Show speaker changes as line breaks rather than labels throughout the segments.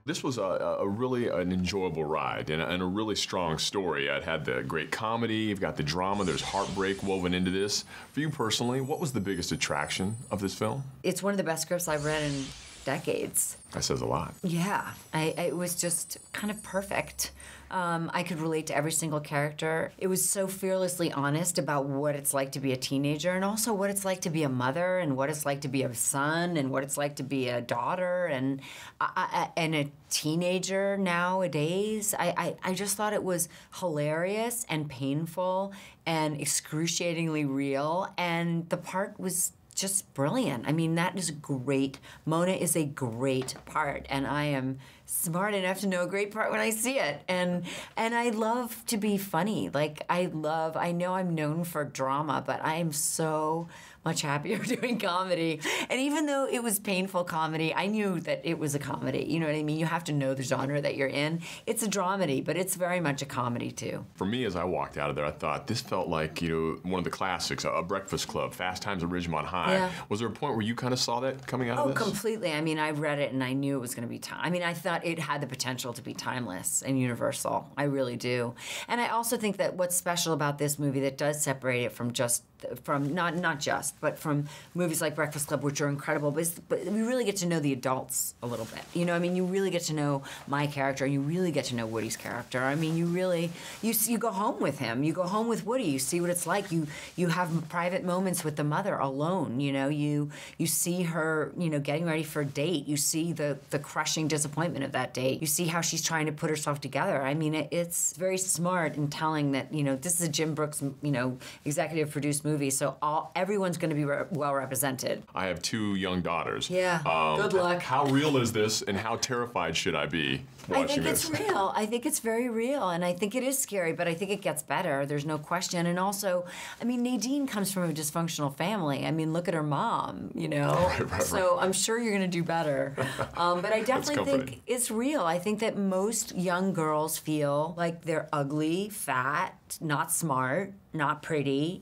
This was a really an enjoyable ride and a really strong story. It had the great comedy, you've got the drama, there's heartbreak woven into this. For you personally, what was the biggest attraction of this film?
It's one of the best scripts I've read in decades.
That says a lot.
Yeah, it was just kind of perfect. I could relate to every single character. It was so fearlessly honest about what it's like to be a teenager and also what it's like to be a mother and what it's like to be a son and what it's like to be a daughter and a teenager nowadays. I just thought it was hilarious and painful and excruciatingly real, and the part was just brilliant. I mean, that is great. Mona is a great part, and I am smart enough to know a great part when I see it. And I love to be funny. Like, I know I'm known for drama, but I am so much happier doing comedy. And even though it was painful comedy, I knew that it was a comedy. You know what I mean? You have to know the genre that you're in. It's a dramedy, but it's very much a comedy too.
For me, as I walked out of there, I thought this felt like, one of the classics, A Breakfast Club, Fast Times at Ridgemont High.
Yeah.
Was there a point where you kind of saw that coming out of this?
Oh, completely. I mean, I read it and I knew it was going to be I thought it had the potential to be timeless and universal. I really do. And I also think that what's special about this movie that does separate it from movies like Breakfast Club, which are incredible, but we really get to know the adults a little bit. You know, I mean, you really get to know my character, and you really get to know Woody's character. I mean, you go home with him. You go home with Woody. You see what it's like. You have private moments with the mother alone. You know, you see her, getting ready for a date. You see the crushing disappointment of that date. You see how she's trying to put herself together. I mean, it's very smart in telling that, this is a Jim Brooks, executive produced movie, so everyone's going to be well represented.
I have 2 young daughters.
Yeah, good luck.
How real is this, and how terrified should I be watching this?
I think it's real. I think it's very real, and I think it is scary, but I think it gets better. There's no question. And also, I mean, Nadine comes from a dysfunctional family. I mean, look at her mom,
Right.
So I'm sure you're going to do better. But I definitely think it's real. I think that most young girls feel like they're ugly, fat, not smart, not pretty.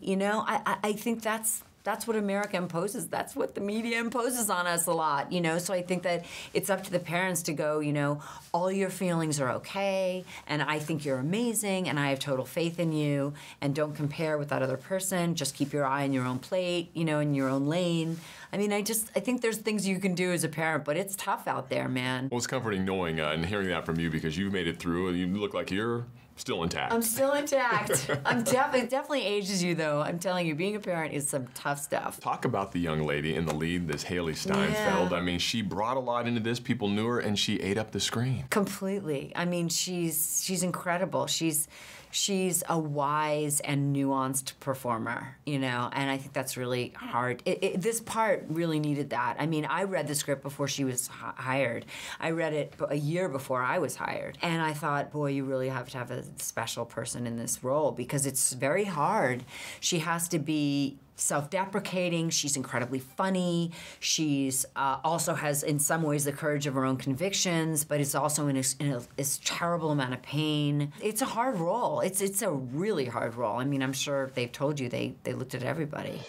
I think that's what America imposes. That's what the media imposes on us a lot, So I think that it's up to the parents to go, all your feelings are okay, and I think you're amazing, and I have total faith in you, and don't compare with that other person. Just keep your eye on your own plate, in your own lane. I mean, I think there's things you can do as a parent, but it's tough out there, man.
Well, it's comforting knowing and hearing that from you, because you've made it through, and you look like you're still intact.
I'm still intact. It definitely ages you, though. I'm telling you, being a parent is some tough stuff.
Talk about the young lady in the lead, this Haley Steinfeld.
Yeah.
I mean, she brought a lot into this. People knew her, and she ate up the screen.
Completely. I mean, she's incredible. She's a wise and nuanced performer, and I think that's really hard. This part really needed that. I mean, I read the script before she was hired. I read it a year before I was hired. And I thought, boy, you really have to have a special person in this role, because it's very hard. She has to be self-deprecating. She's incredibly funny. She's also has, in some ways, the courage of her own convictions, but is also in this terrible amount of pain. It's a hard role. It's a really hard role. I mean, I'm sure they've told you they looked at everybody.